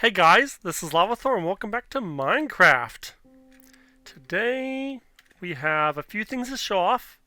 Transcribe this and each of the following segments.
Hey guys, this is Lavathor and welcome back to Minecraft. Today we have a few things to show off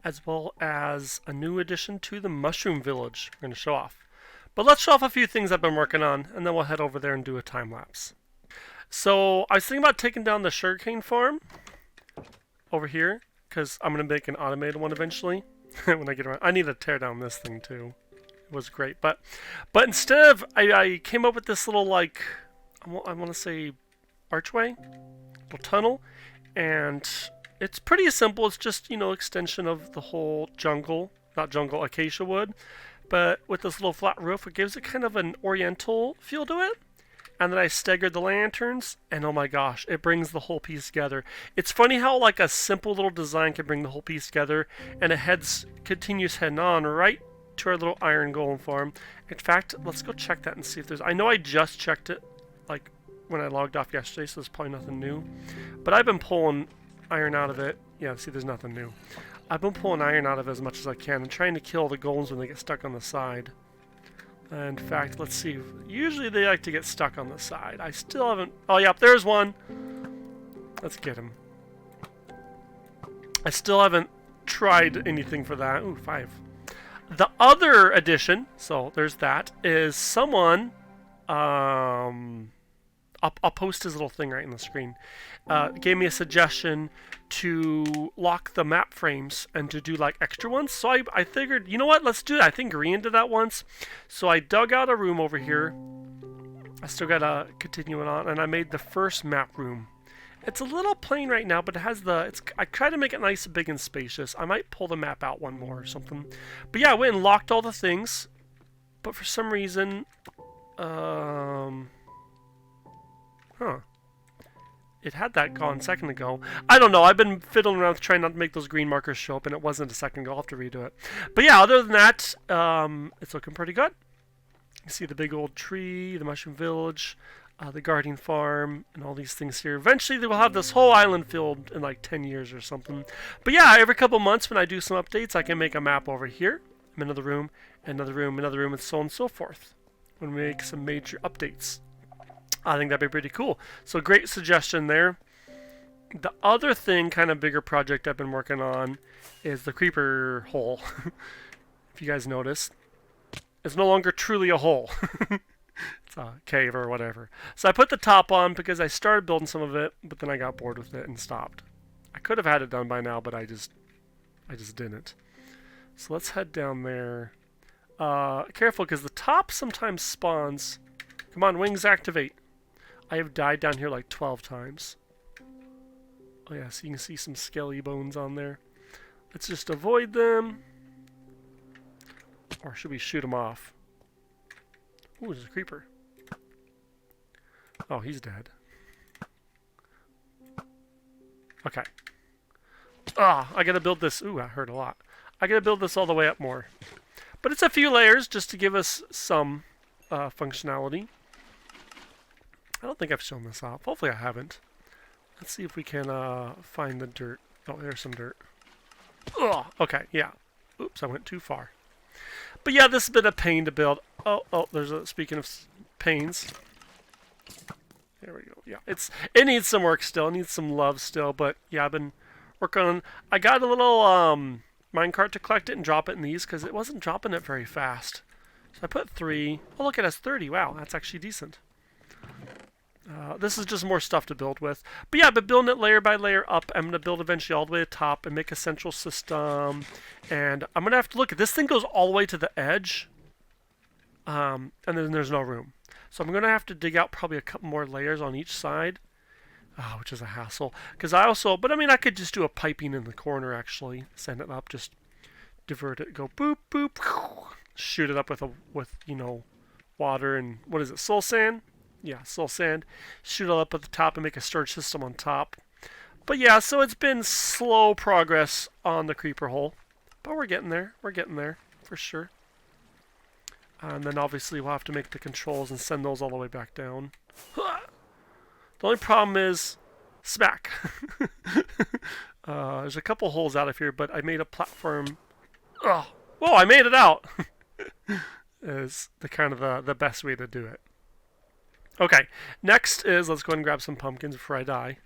as well as a new addition to the Mushroom Village we're going to show off. But let's show off a few things I've been working on and then we'll head over there and do a time lapse. So I was thinking about taking down the sugarcane farm over here because I'm going to make an automated one eventually when I get around. I need to tear down this thing too. Was great, but instead of I came up with this little like I want to say archway, little tunnel, and it's pretty simple. It's just extension of the whole jungle, not jungle, acacia wood, but with this little flat roof, it gives it kind of an oriental feel to it. And then I staggered the lanterns, and oh my gosh, it brings the whole piece together. It's funny how like a simple little design can bring the whole piece together, and it continues heading on right to our little iron golem farm. In fact, let's go check that and see if there's... I know I just checked it like when I logged off yesterday, so there's probably nothing new. But I've been pulling iron out of it. Yeah, see, there's nothing new. I've been pulling iron out of it as much as I can and trying to kill the golems when they get stuck on the side. In fact, let's see. Usually they like to get stuck on the side. I still haven't... Oh, yep, there's one. Let's get him. I still haven't tried anything for that. Ooh, 5. The other addition, so there's that, is someone, I'll post his little thing right in the screen, gave me a suggestion to lock the map frames and to do like extra ones. So I figured, you know what, let's do that. I think Green did that once. So I dug out a room over here. I still got to continue it on, and I made the first map room. It's a little plain right now, but it has I try to make it nice, big, and spacious. I might pull the map out one more or something. But yeah, I went and locked all the things. But for some reason, it had that gone a second ago. I don't know. I've been fiddling around trying not to make those green markers show up, and it wasn't a second ago. I'll have to redo it. But yeah, other than that, it's looking pretty good. You see the big old tree, the Mushroom Village, the gardening farm, and all these things here. Eventually, they will have this whole island filled in like 10 years or something. But yeah, every couple months when I do some updates, I can make a map over here, another room, another room, another room, and so on and so forth. When we make some major updates. I think that'd be pretty cool. So great suggestion there. The other thing, kind of bigger project I've been working on, is the creeper hole. If you guys noticed. It's no longer truly a hole. It's a cave or whatever. So I put the top on because I started building some of it, but then I got bored with it and stopped. I could have had it done by now, but I just didn't. So let's head down there. Careful, because the top sometimes spawns. Come on, wings activate. I have died down here like 12 times. Oh yeah, so you can see some skelly bones on there. Let's just avoid them. Or should we shoot them off? Ooh, there's a creeper. Oh, he's dead. Okay. I gotta build this. Ooh, I heard a lot. I gotta build this all the way up more. But it's a few layers just to give us some functionality. I don't think I've shown this off. Hopefully I haven't. Let's see if we can find the dirt. Oh, there's some dirt. Oh, okay, yeah. Oops, I went too far. But yeah, this has been a pain to build. Oh, there's a, speaking of pains. There we go. Yeah, it needs some work still. It needs some love still. But yeah, I've been working on... I got a little minecart to collect it and drop it in these because it wasn't dropping it very fast. So I put 3. Oh, look, it has 30. Wow, that's actually decent. This is just more stuff to build with. But yeah, I've been building it layer by layer up. I'm going to build eventually all the way to the top and make a central system. And I'm going to have to look at this thing goes all the way to the edge. And then there's no room. So I'm going to have to dig out probably a couple more layers on each side. Which is a hassle. But I mean, I could just do a piping in the corner actually. Send it up, just divert it, go boop, boop. Shoot it up with water and, what is it, soul sand? Yeah, soul sand. Shoot it up at the top and make a storage system on top. But yeah, so it's been slow progress on the creeper hole. But we're getting there. We're getting there, for sure. And then obviously we'll have to make the controls and send those all the way back down. The only problem is smack. There's a couple holes out of here, but I made a platform. Oh, whoa! I made it out. Is the kind of the best way to do it. Okay, next is, let's go ahead and grab some pumpkins before I die.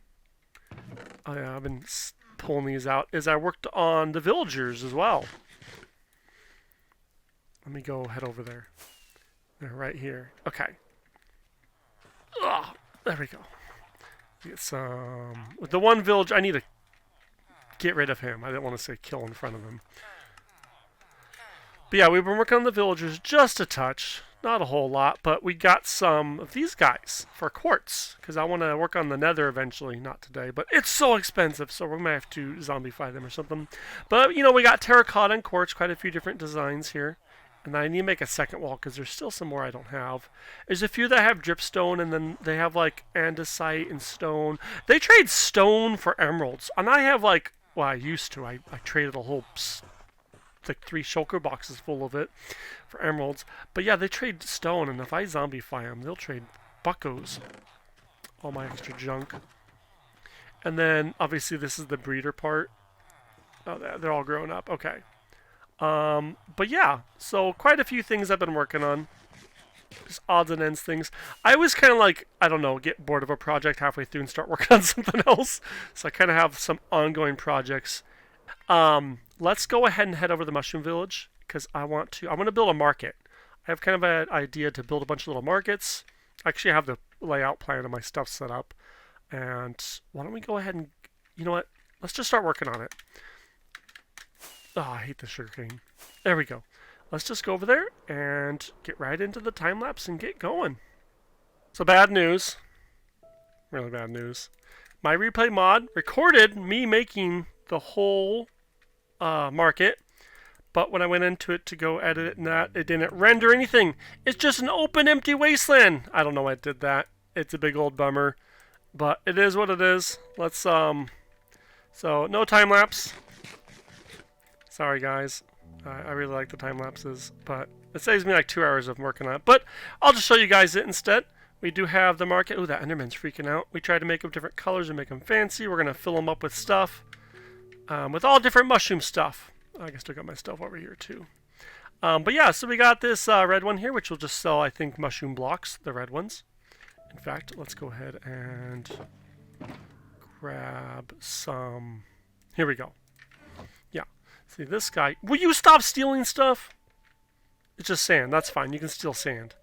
I've been pulling these out, is I worked on the villagers as well. Let me go head over there. They're right here. Okay. Ugh, there we go. Get some... With the one village, I need to get rid of him. I didn't want to say kill in front of him. But yeah, we've been working on the villagers just a touch. Not a whole lot, but we got some of these guys for quartz. Because I want to work on the nether eventually. Not today, but it's so expensive, so we might have to zombify them or something. But, you know, we got terracotta and quartz, quite a few different designs here. And I need to make a second wall because there's still some more I don't have. There's a few that have dripstone, and then they have like andesite and stone. They trade stone for emeralds, and I have like, well, I used to. I traded a whole like 3 shulker boxes full of it for emeralds. But yeah, they trade stone, and if I zombify them, they'll trade buckos. All my extra junk. And then obviously this is the breeder part. Oh, they're all grown up. Okay. But yeah, so quite a few things I've been working on. Just odds and ends things. I always kind of like, I don't know, get bored of a project halfway through and start working on something else. So I kind of have some ongoing projects. Let's go ahead and head over to the Mushroom Village because I want to build a market. I have kind of an idea to build a bunch of little markets. Actually, I have the layout plan of my stuff set up. And why don't we go ahead and, you know what? Let's just start working on it. Oh, I hate the sugarcane. There we go. Let's just go over there and get right into the time lapse and get going. So bad news. Really bad news. My replay mod recorded me making the whole market, but when I went into it to go edit it and that, it didn't render anything. It's just an open, empty wasteland. I don't know why it did that. It's a big old bummer, but it is what it is. Let's so no time lapse. Sorry, guys. I really like the time lapses, but it saves me like 2 hours of working on it. But I'll just show you guys it instead. We do have the market. Ooh, that Enderman's freaking out. We tried to make them different colors and make them fancy. We're going to fill them up with stuff, with all different mushroom stuff. I guess I got my stuff over here too. But yeah, so we got this red one here, which will just sell, I think, mushroom blocks, the red ones. In fact, let's go ahead and grab some. Here we go. See, this guy... Will you stop stealing stuff? It's just sand. That's fine. You can steal sand.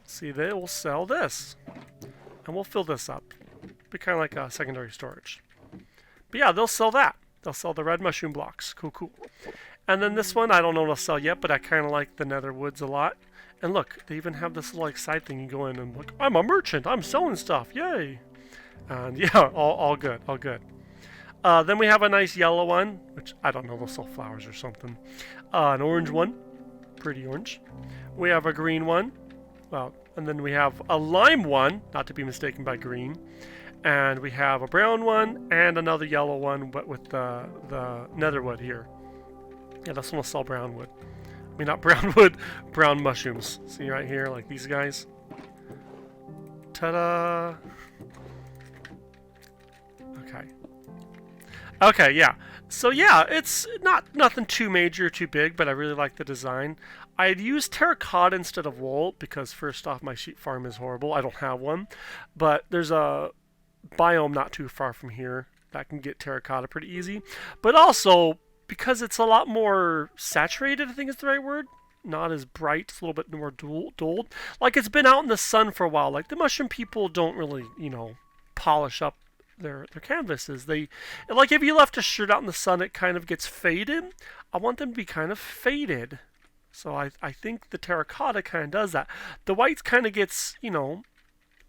See, they will sell this. And we'll fill this up. Be kind of like a secondary storage. But yeah, they'll sell that. They'll sell the red mushroom blocks. Cool, cool. And then this one, I don't know what they'll sell yet, but I kind of like the nether woods a lot. And look, they even have this little like side thing. You go in and look, I'm a merchant. I'm selling stuff. Yay. And yeah, all good. All good. Then we have a nice yellow one, which I don't know, they'll sell flowers or something. An orange one, pretty orange. We have a green one, well, and then we have a lime one, not to be mistaken by green. And we have a brown one and another yellow one, but with the netherwood here. Yeah, this one will sell brown wood. I mean, not brown wood, brown mushrooms. See right here, like these guys. Ta-da! Okay. Okay, yeah. So yeah, it's nothing too major, too big, but I really like the design. I'd use terracotta instead of wool because first off, my sheep farm is horrible. I don't have one, but there's a biome not too far from here that can get terracotta pretty easy. But also because it's a lot more saturated, I think is the right word. Not as bright, it's a little bit more dulled. Like it's been out in the sun for a while. Like the mushroom people don't really, you know, polish up their canvases. They like if you left a shirt out in the sun, it kind of gets faded. I want them to be kind of faded. So I think the terracotta kind of does that. The white kind of gets, you know,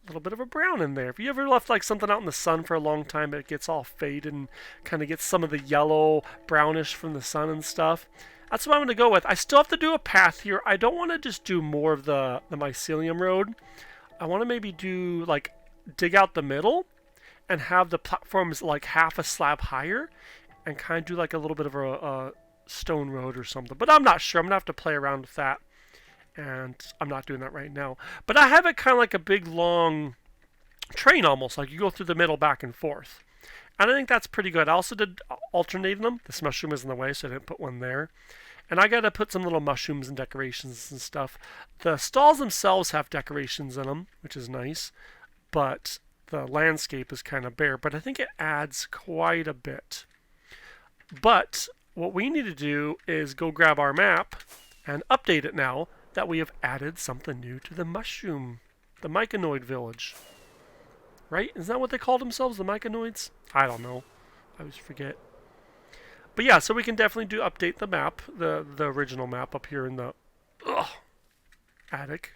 a little bit of a brown in there. If you ever left like something out in the sun for a long time, it gets all faded and kind of gets some of the yellow, brownish from the sun and stuff. That's what I'm going to go with. I still have to do a path here. I don't want to just do more of the mycelium road. I want to maybe do like dig out the middle and have the platforms like half a slab higher and kind of do like a little bit of a stone road or something. But I'm not sure. I'm going to have to play around with that. And I'm not doing that right now. But I have it kind of like a big long train almost. Like you go through the middle back and forth. And I think that's pretty good. I also did alternating them. This mushroom is in the way, so I didn't put one there. And I got to put some little mushrooms and decorations and stuff. The stalls themselves have decorations in them, which is nice, but the landscape is kind of bare. But I think it adds quite a bit. But what we need to do is go grab our map and update it now that we have added something new to the Mycanoid Village. Right? Is that what they call themselves, the Mycanoids? I don't know. I always forget. But yeah, so we can definitely update the map, the original map up here in the attic.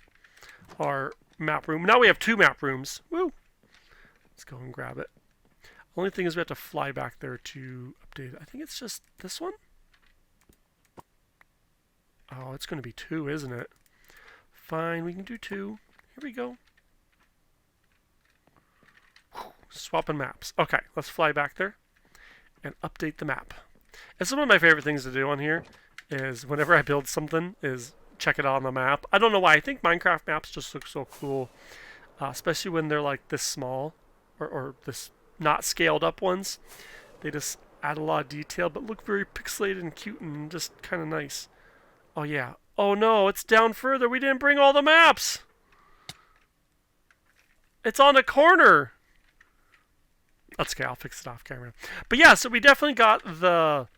Our map room. Now we have 2 map rooms. Woo! Let's go and grab it. Only thing is we have to fly back there to update it. I think it's just this one? Oh, it's going to be 2, isn't it? Fine, we can do 2. Here we go. Swapping maps. Okay, let's fly back there and update the map. It's one of my favorite things to do on here is whenever I build something is check it out on the map. I don't know why. I think Minecraft maps just look so cool, especially when they're like this small or this not scaled up ones. They just add a lot of detail but look very pixelated and cute and just kind of nice. Oh yeah. Oh no, it's down further. We didn't bring all the maps. It's on the corner. That's okay, I'll fix it off camera. But yeah, so we definitely got the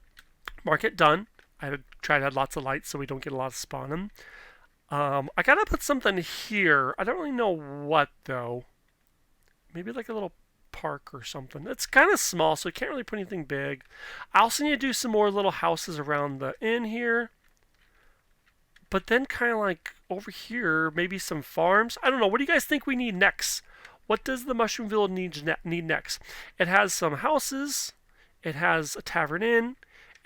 market done. I had to try to add lots of lights so we don't get a lot of spawning. I gotta put something here. I don't really know what though. Maybe like a little park or something. It's kind of small, so we can't really put anything big. I also need to do some more little houses around the inn here. But then kind of like over here, maybe some farms. I don't know. What do you guys think we need next? What does the Mushroom Village need next? It has some houses. It has a tavern inn.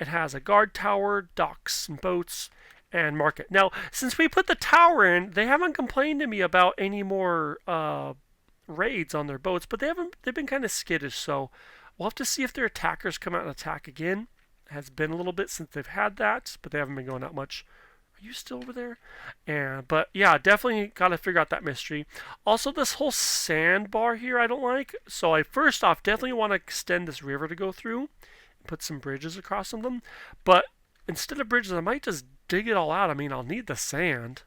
It has a guard tower, docks and boats, and market. Now, since we put the tower in, they haven't complained to me about any more raids on their boats, but they've been kind of skittish, so we'll have to see if their attackers come out and attack again. It has been a little bit since they've had that, but they haven't been going out much. Are you still over there? But yeah, definitely got to figure out that mystery. Also, this whole sandbar here I don't like. So I first off definitely want to extend this river to go through and put some bridges across some of them. But instead of bridges, I might just dig it all out. I mean, I'll need the sand.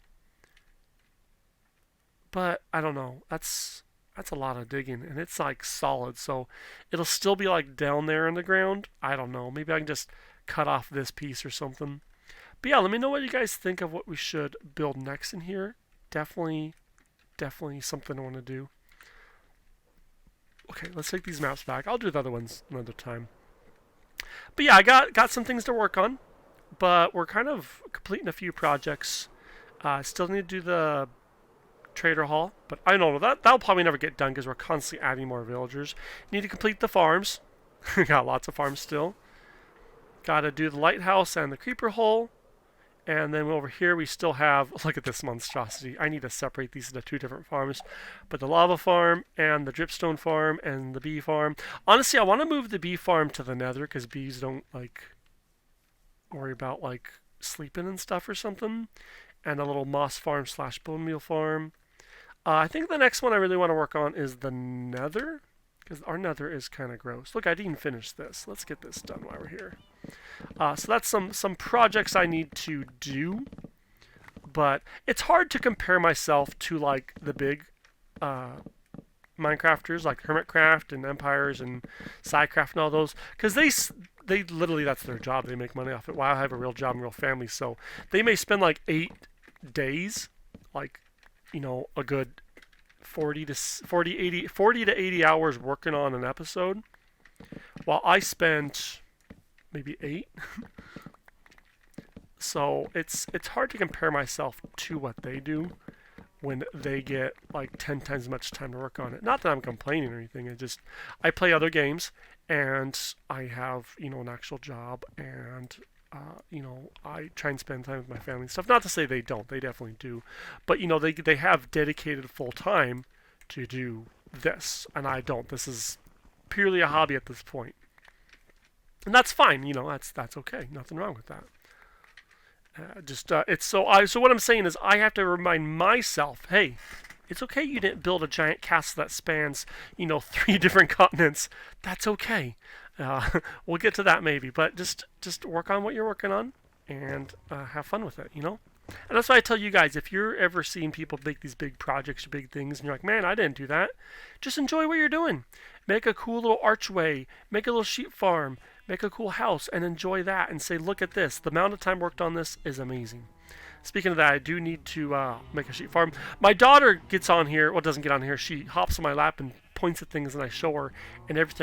But I don't know. That's a lot of digging, and it's like solid, so it'll still be like down there in the ground. I don't know. Maybe I can just cut off this piece or something. But yeah, let me know what you guys think of what we should build next in here. Definitely something I want to do. Okay, let's take these maps back. I'll do the other ones another time. But yeah, I got some things to work on, but we're kind of completing a few projects. Still need to do the trader hall, but I don't know, that'll probably never get done because we're constantly adding more villagers. Need to complete the farms. Got lots of farms still. Got to do the lighthouse and the creeper hole. And then over here we still have, look at this monstrosity. I need to separate these into 2 different farms. But the lava farm and the dripstone farm and the bee farm. Honestly, I want to move the bee farm to the nether because bees don't like worry about like sleeping and stuff or something. And a little moss farm / bone meal farm. I think the next one I really want to work on is the nether. Because our nether is kind of gross. Look, I didn't finish this. Let's get this done while we're here. So that's some projects I need to do. But it's hard to compare myself to like the big Minecrafters like Hermitcraft and Empires and Sidecraft and all those. Because they literally, that's their job. They make money off it. While I have a real job and real family. So they may spend like 8 days, like, you know, a good 40 to 80 hours working on an episode, while I spent maybe 8. So it's hard to compare myself to what they do when they get like 10 times as much time to work on it. Not that I'm complaining or anything. I play other games and I have, you know, an actual job, and you know, I try and spend time with my family and stuff. Not to say they don't, they definitely do. But, you know, they have dedicated full time to do this, and I don't. This is purely a hobby at this point. And that's fine, you know, that's okay. Nothing wrong with that. So what I'm saying is I have to remind myself, hey, it's okay you didn't build a giant castle that spans, you know, 3 different continents. That's okay. We'll get to that maybe, but just work on what you're working on, and have fun with it, you know? And that's why I tell you guys, if you're ever seeing people make these big projects or big things, and you're like, man, I didn't do that, just enjoy what you're doing. Make a cool little archway, make a little sheep farm, make a cool house, and enjoy that, and say, look at this. The amount of time worked on this is amazing. Speaking of that, I do need to make a sheep farm. My daughter gets on here, well, doesn't get on here, she hops on my lap and points at things, and I show her, and every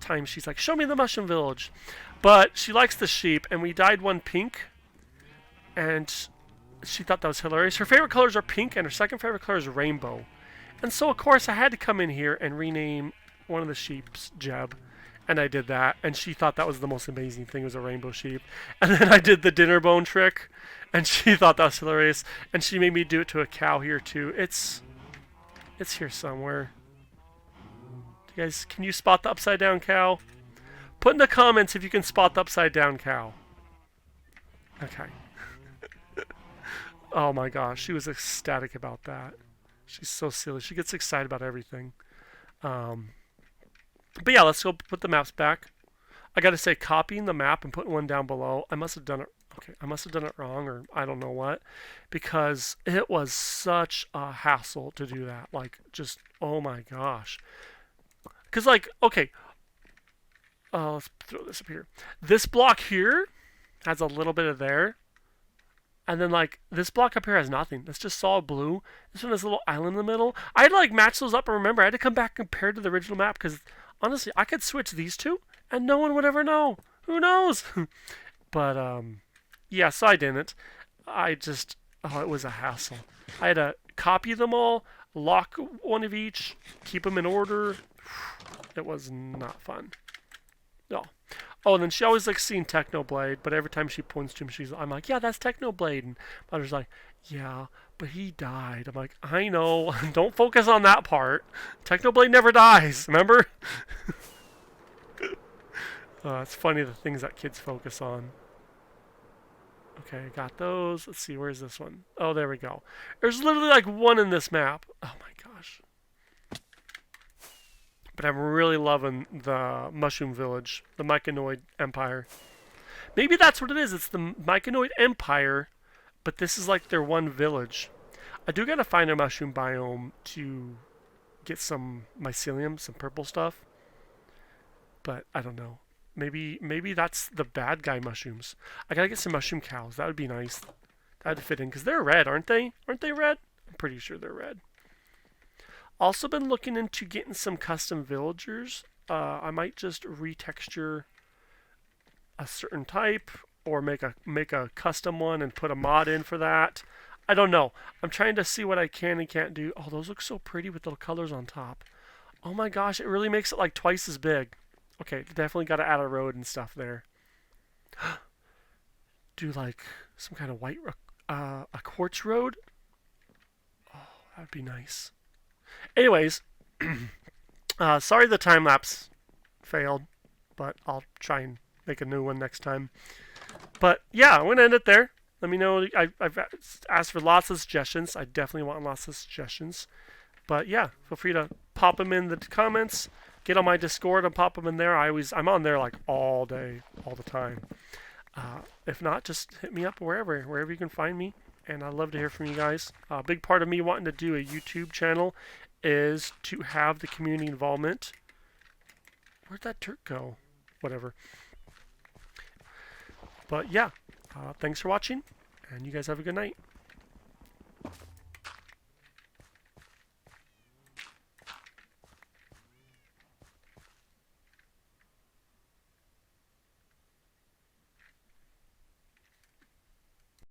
time she's like, show me the mushroom village. But she likes the sheep, and we dyed one pink, and she thought that was hilarious. Her favorite colors are pink, and her second favorite color is rainbow. And so, of course, I had to come in here and rename one of the sheeps Jeb. And I did that, and she thought that was the most amazing thing, was a rainbow sheep. And then I did the dinner bone trick, and she thought that was hilarious. And she made me do it to a cow here, too. It's here somewhere. You guys, can you spot the upside down cow? Put in the comments if you can spot the upside down cow. Okay. Oh my gosh, she was ecstatic about that. She's so silly. She gets excited about everything. But yeah, let's go put the maps back. I gotta say, copying the map and putting one down below, I must have done it. Okay, I must have done it wrong, or I don't know what, because it was such a hassle to do that. Like, just, oh my gosh. Because, like, okay, let's throw this up here. This block here has a little bit of there. And then, like, this block up here has nothing. It's just solid blue. This one has a little island in the middle. I had to, like, match those up. And remember, I had to come back compared to the original map. Because, honestly, I could switch these two. And no one would ever know. Who knows? But, yeah, so I didn't. I just, oh, it was a hassle. I had to copy them all, lock one of each, keep them in order. It was not fun. No. Oh, and then she always likes seeing Technoblade, but every time she points to him, I'm like, yeah, that's Technoblade. And Mother's like, yeah, but he died. I'm like, I know. Don't focus on that part. Technoblade never dies, remember? It's funny the things that kids focus on. Okay, got those. Let's see, where's this one? Oh, there we go. There's literally like one in this map. Oh my gosh. But I'm really loving the Mushroom Village, the Mycanoid Empire. Maybe that's what it is. It's the Mycanoid Empire, but this is like their one village. I do gotta find a mushroom biome to get some mycelium, some purple stuff. But I don't know. Maybe that's the bad guy mushrooms. I gotta get some mushroom cows. That would be nice. That'd fit in, because they're red, aren't they? Aren't they red? I'm pretty sure they're red. Also been looking into getting some custom villagers. I might just retexture a certain type, or make a custom one and put a mod in for that. I don't know. I'm trying to see what I can and can't do. Oh, those look so pretty with the colors on top. Oh my gosh, it really makes it like twice as big. Okay, definitely got to add a road and stuff there. Do like some kind of white, a quartz road. Oh, that'd be nice. Anyways, sorry the time lapse failed, but I'll try and make a new one next time. But yeah, I'm gonna end it there. Let me know. I've asked for lots of suggestions. I definitely want lots of suggestions. But yeah, feel free to pop them in the comments. Get on my Discord and pop them in there. I'm on there like all day, all the time. If not, just hit me up wherever you can find me. And I'd love to hear from you guys. A big part of me wanting to do a YouTube channel is to have the community involvement. Where'd that Turk go? Whatever. But yeah, thanks for watching, and you guys have a good night.